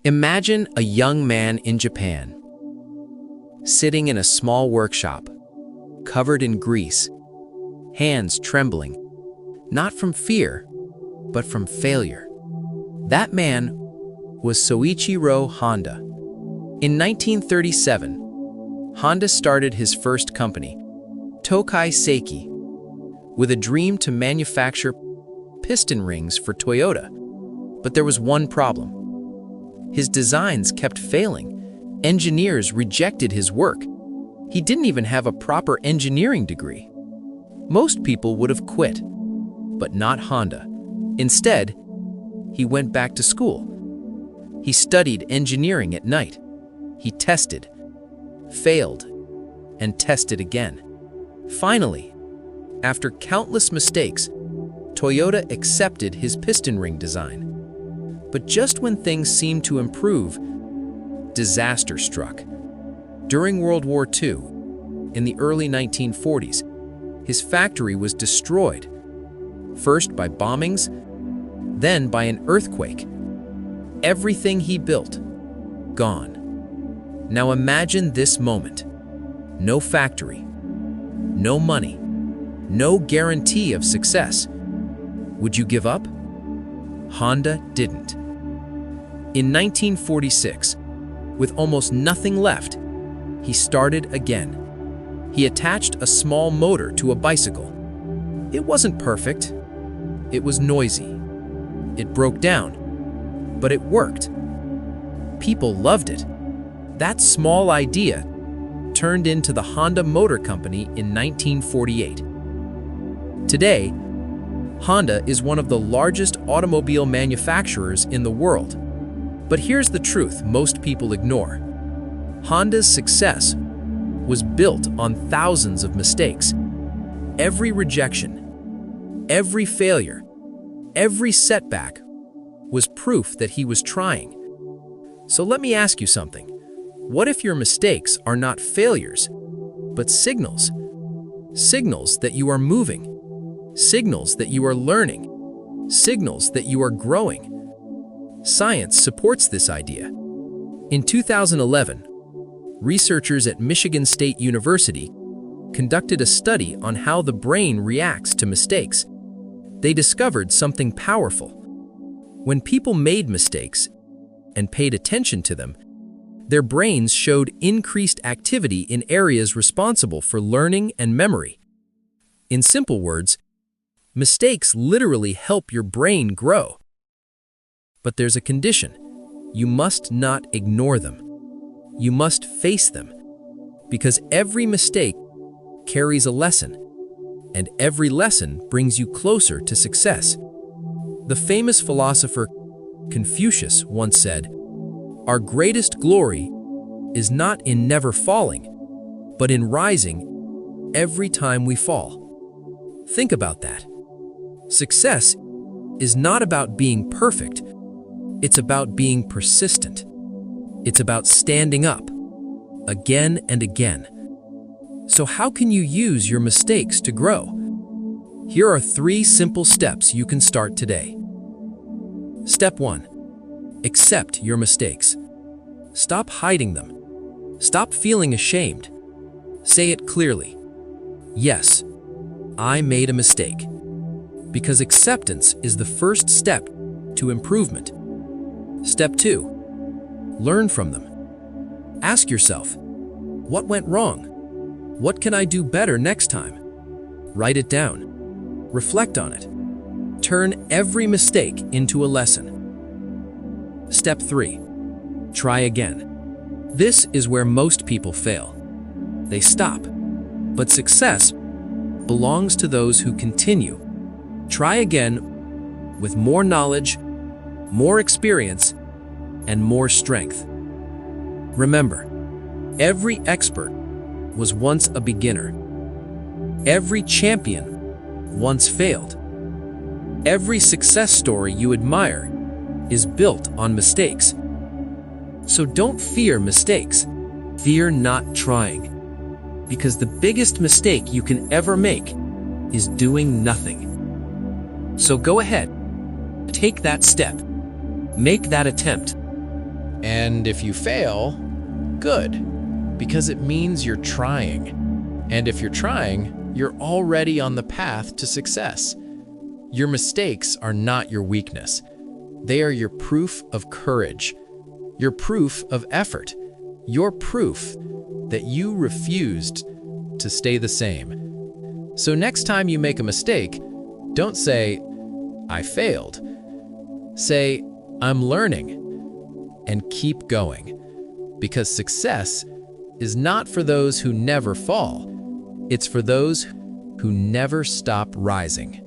Imagine a young man in Japan, sitting in a small workshop, covered in grease, hands trembling, not from fear, but from failure. That man was Soichiro Honda. In 1937, Honda started his first company, Tokai Seiki, with a dream to manufacture piston rings for Toyota. But there was one problem. His designs kept failing. Engineers rejected his work. He didn't even have a proper engineering degree. Most people would have quit, but not Honda. Instead, he went back to school. He studied engineering at night. He tested, failed, and tested again. Finally, after countless mistakes, Toyota accepted his piston ring design. But just when things seemed to improve, disaster struck. During World War II, in the early 1940s, his factory was destroyed, first by bombings, then by an earthquake. Everything he built, gone. Now imagine this moment. No factory, no money, no guarantee of success. Would you give up? Honda didn't. In 1946, with almost nothing left, he started again. He attached a small motor to a bicycle. It wasn't perfect. It was noisy. It broke down, but it worked. People loved it. That small idea turned into the Honda Motor Company in 1948. Today, Honda is one of the largest automobile manufacturers in the world. But here's the truth most people ignore. Honda's success was built on thousands of mistakes. Every rejection, every failure, every setback was proof that he was trying. So let me ask you something. What if your mistakes are not failures, but signals? Signals that you are moving. Signals that you are learning, signals that you are growing. Science supports this idea. In 2011, researchers at Michigan State University conducted a study on how the brain reacts to mistakes. They discovered something powerful. When people made mistakes and paid attention to them, their brains showed increased activity in areas responsible for learning and memory. In simple words, mistakes literally help your brain grow. But there's a condition. You must not ignore them. You must face them. Because every mistake carries a lesson, and every lesson brings you closer to success. The famous philosopher Confucius once said, "Our greatest glory is not in never falling, but in rising every time we fall." Think about that. Success is not about being perfect. It's about being persistent. It's about standing up again and again. So how can you use your mistakes to grow? Here are 3 simple steps you can start today. Step 1. Accept your mistakes. Stop hiding them. Stop feeling ashamed. Say it clearly. Yes, I made a mistake. Because acceptance is the first step to improvement. Step 2. Learn from them. Ask yourself, what went wrong? What can I do better next time? Write it down. Reflect on it. Turn every mistake into a lesson. Step 3. Try again. This is where most people fail. They stop. But success belongs to those who continue. Try again with more knowledge, more experience, and more strength. Remember, every expert was once a beginner. Every champion once failed. Every success story you admire is built on mistakes. So don't fear mistakes. Fear not trying. Because the biggest mistake you can ever make is doing nothing. So go ahead, take that step, make that attempt, And if you fail, good, because it means you're trying. And if you're trying, you're already on the path to success. Your mistakes are not your weakness. They are your proof of courage, your proof of effort, your proof that you refused to stay the same. So next time you make a mistake, don't say, "I failed." Say, "I'm learning," and keep going. Because success is not for those who never fall. It's for those who never stop rising.